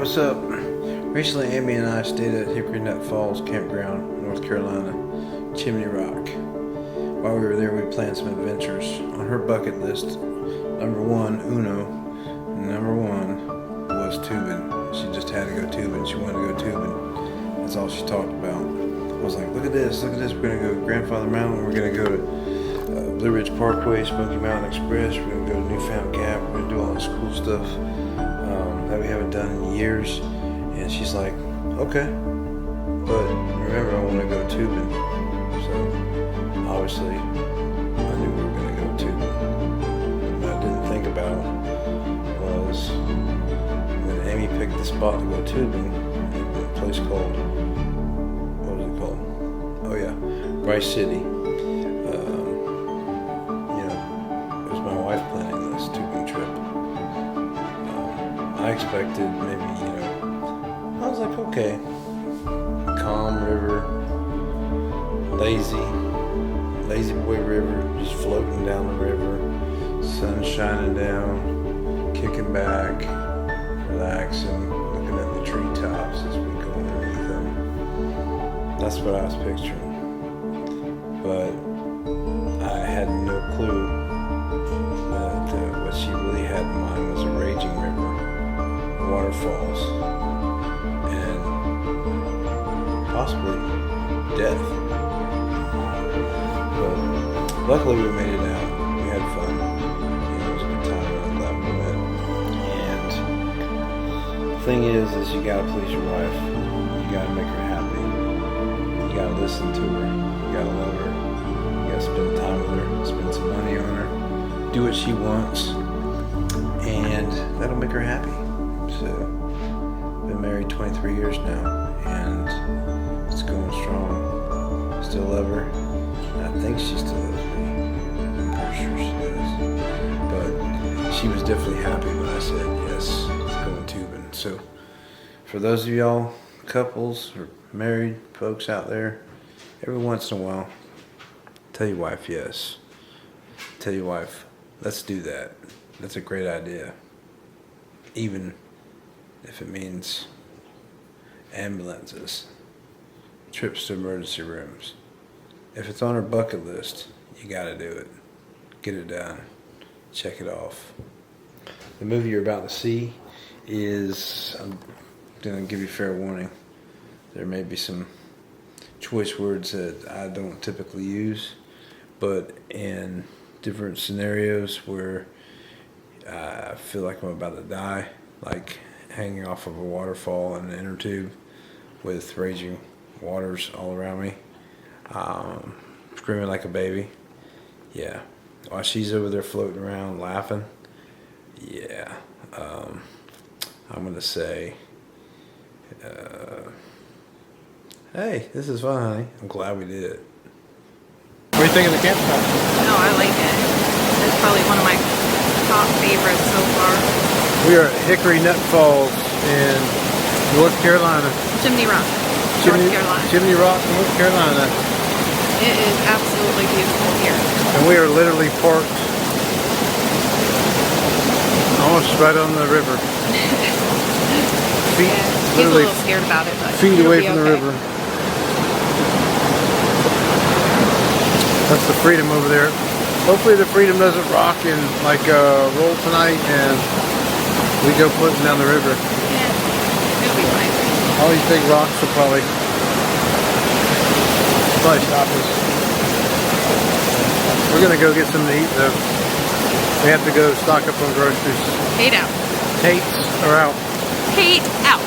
What's up? Recently, Amy and I stayed at Hickory Falls Campground, North Carolina, Chimney Rock. While we were there, we planned some adventures. On her bucket list, number one was tubing. She just had to go tubing. She wanted to go tubing. That's all she talked about. I was like, look at this. We're gonna go to Grandfather Mountain. We're gonna go to Blue Ridge Parkway, Smokey Mountain Express. We're gonna go to Newfound Gap. We're gonna do all this cool stuff that we haven't done in years. And she's like, okay, but remember, I want to go tubing. So obviously, I knew we were going to go tubing. What I didn't think about was when Amy picked the spot to go tubing in a place called, what was it called? Oh yeah, Bryson. It was my wife planning this tubing trip. I expected maybe, I was like, okay, calm river, lazy boy river, just floating down the river, sun shining down, kicking back, relaxing, looking at the treetops as we go underneath them. That's what I was picturing. But I had no clue that what she really had in mind was a raging river, waterfalls, and possibly death. But luckily we made it out. We had fun. It was a good time, and I'm glad we went. And the thing is you gotta please your wife. You gotta make her happy. You gotta listen to her. You gotta love her. You gotta spend time with her. Spend some money on her. Do what she wants, and that'll make her happy. So, been married 23 years now, and it's going strong. Still love her. And I think she still loves me. I'm pretty sure she does. But she was definitely happy when I said yes, going tubing. So, for those of y'all couples or married folks out there, every once in a while, tell your wife yes. Tell your wife, let's do that. That's a great idea. Even if it means ambulances, trips to emergency rooms. If it's on her bucket list, you gotta do it. Get it done. Check it off. The movie you're about to see is, I'm gonna give you fair warning, there may be some choice words that I don't typically use, but in different scenarios where I feel like I'm about to die, like hanging off of a waterfall in an inner tube with raging waters all around me, screaming like a baby. Yeah, while she's over there floating around laughing. Yeah, I'm gonna say, hey, this is fun, honey. I'm glad we did it. What do you think of the campsite? No, I like it. It's probably one of my top favorites so far. We are at Hickory Falls in North Carolina. Chimney Rock, North Carolina. Chimney Rock, North Carolina. It is absolutely beautiful here. And we are literally parked almost right on the river. Feet, yeah, he's a little scared about it, but feet away from the river. That's the Freedom over there. Hopefully the Freedom doesn't rock and roll tonight and we go floating down the river. Yeah, it'll be fine. All these big rocks will probably stop us. We're gonna go get something to eat though. We have to go stock up on groceries. Tate out. Tates are out. Tate out.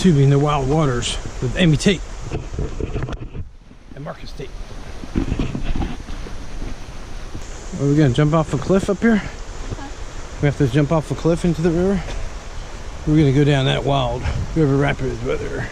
tubing the wild waters with Amy Tate and Marcus Tate. Are we gonna jump off a cliff up here? We have to jump off a cliff into the river. We're gonna go down that wild river rapids weather.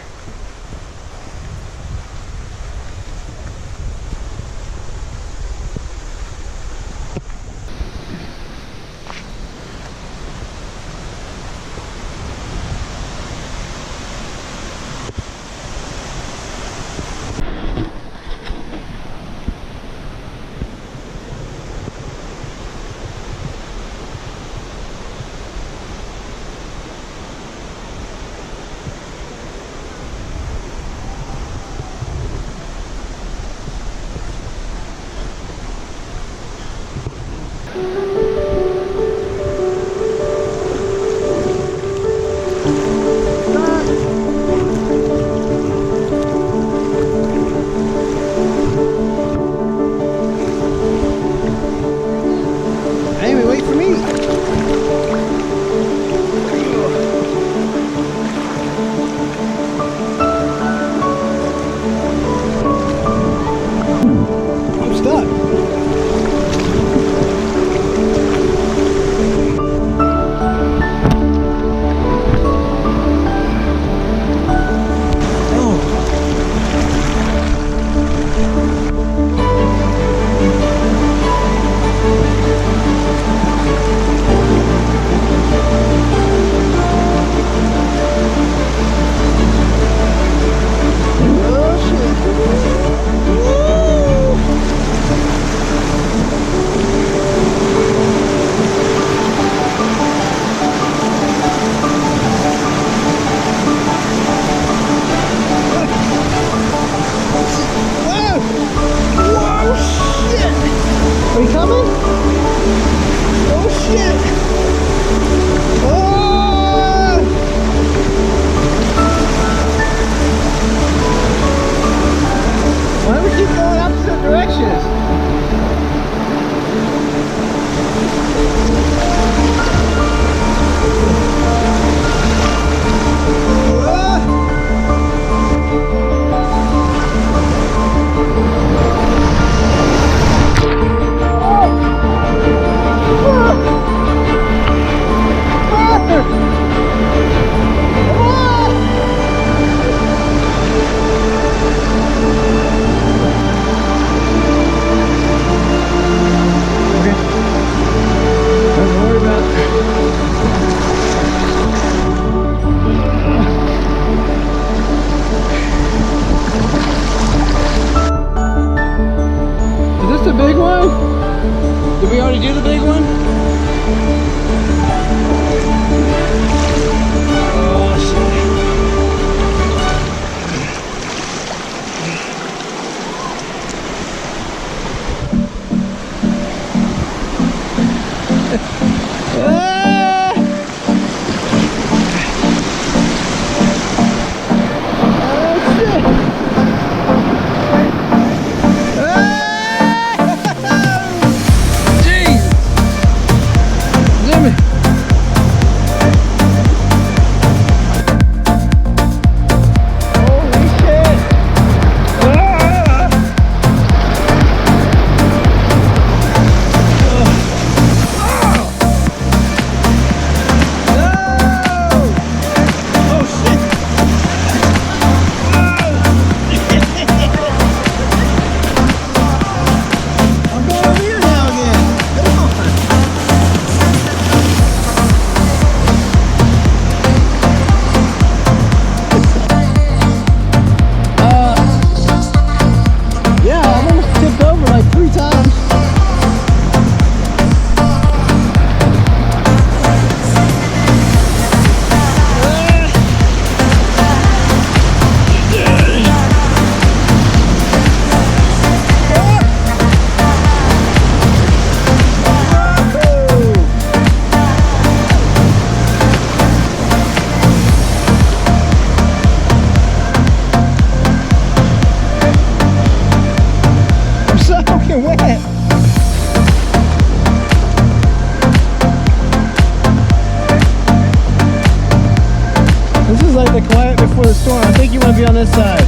this side.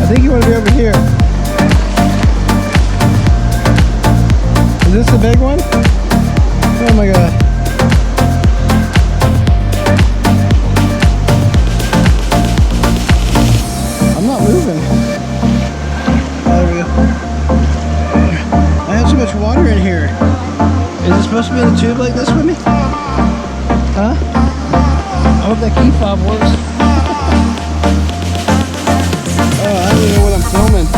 I think you want to be over here. Is this the big one? Oh my god. I'm not moving. Oh, there we go. I have so much water in here. Is it supposed to be in a tube like this with me? Huh? I hope that key fob works. Oh, I don't even know what I'm filming.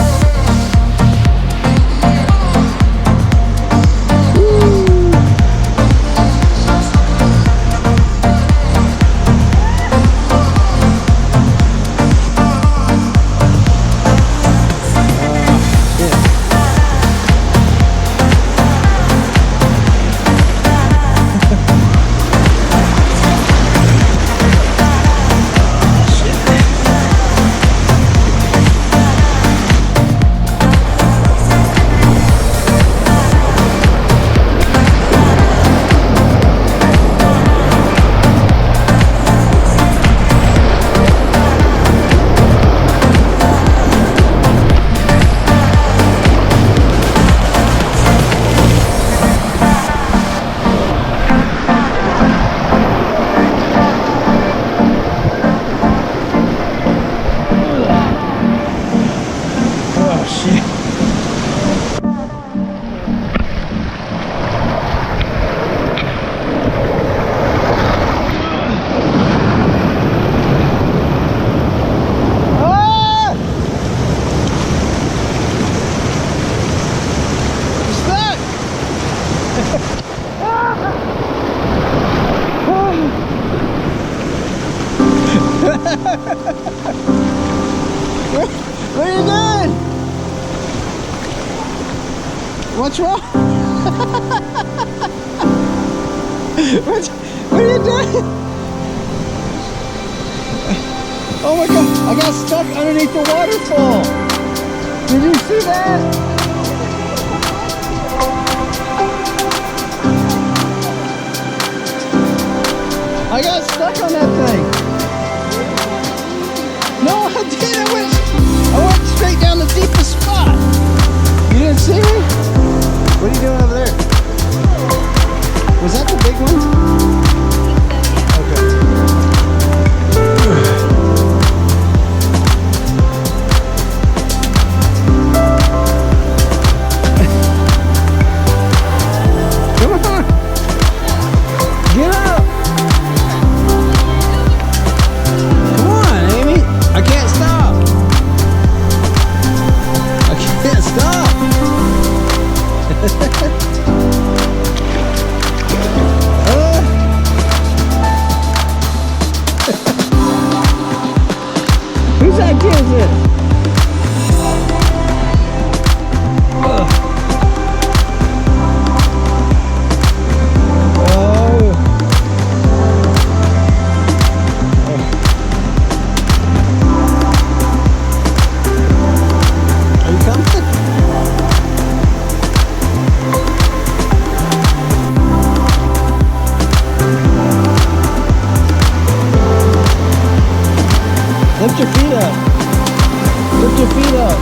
What are you doing? What's wrong? What are you doing? Oh my god, I got stuck underneath the waterfall. Did you see that? I got stuck on that thing. No, I didn't. I went straight down the deepest spot. You didn't see me? What are you doing over there? Was that the big one? Okay. Come on. Get up. Come on, Amy. I can't stop. I can't stop. Whose idea is this? Are you coming? Lift your feet up. Lift your feet up.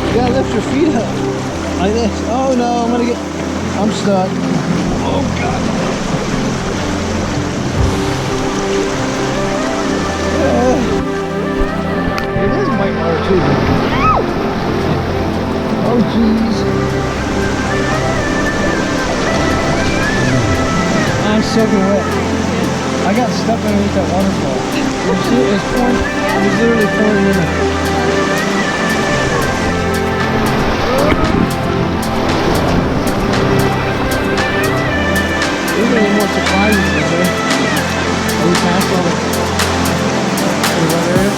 You gotta lift your feet up. Like this. Oh no, I'm stuck. Oh god. It is whitewater too. Oh jeez. I'm soaking wet. I got stuck underneath that waterfall. You see it? It's pouring. It was literally pouring in. These are any more surprises, is there? Are we past all the wet area?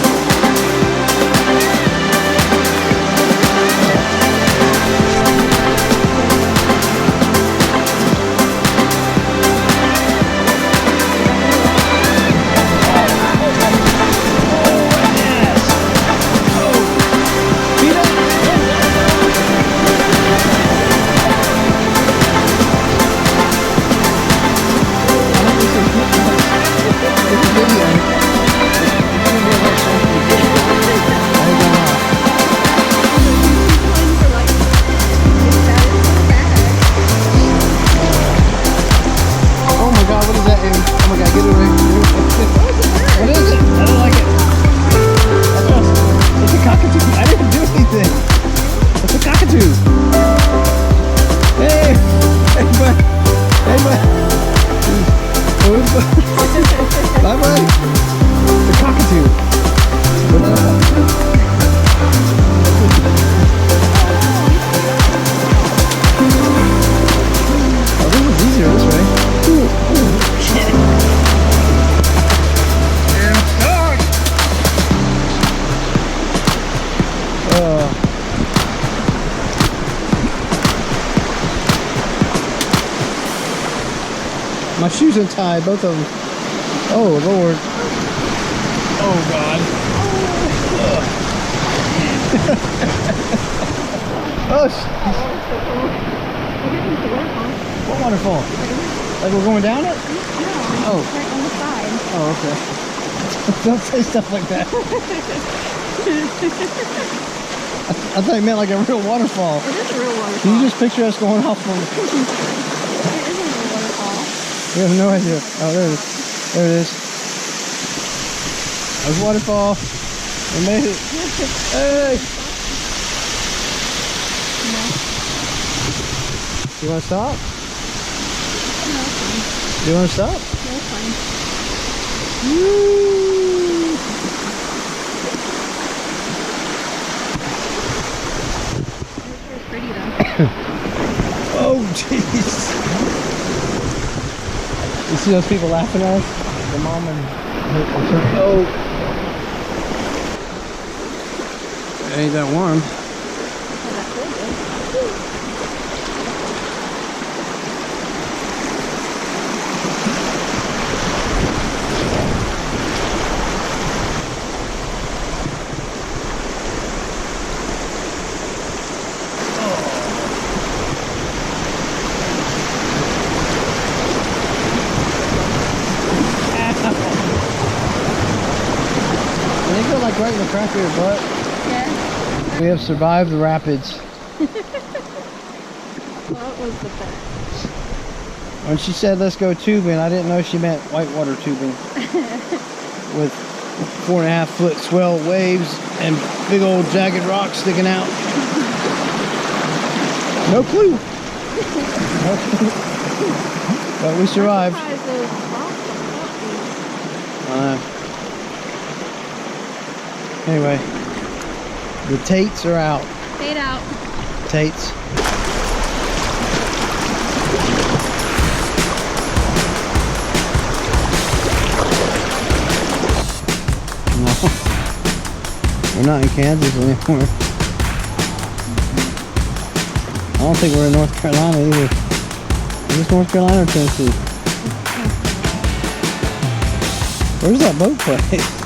My shoes untied, both of them. Oh, Lord. Oh, God. Oh, what waterfall? Like we're going down it? No, Oh. right on the side. Oh, okay. Don't say stuff like that. I thought you meant like a real waterfall. It is a real waterfall. Can you just picture us going off from... It is a real waterfall. We have no idea. Oh, there it is. There it is. There's waterfall. We made it. Hey! No. You want to stop? No, it's fine. You want to stop? No, it's fine. Woo! It's pretty though. Oh, jeez. You see those people laughing at us? The mom and her. Oh. It ain't that warm. Oh, that's really good. They go like right in the crack of your butt. Yeah. We have survived the rapids. That was the best. When she said let's go tubing, I didn't know she meant whitewater tubing. With 4.5 foot swell waves and big old jagged rocks sticking out. No clue. No clue. But we survived. I'm surprised those rocks are salty. Anyway, the Tates are out. Fade out. Tates. No. We're not in Kansas anymore. I don't think we're in North Carolina either. Is this North Carolina or Tennessee? Where's that boat place?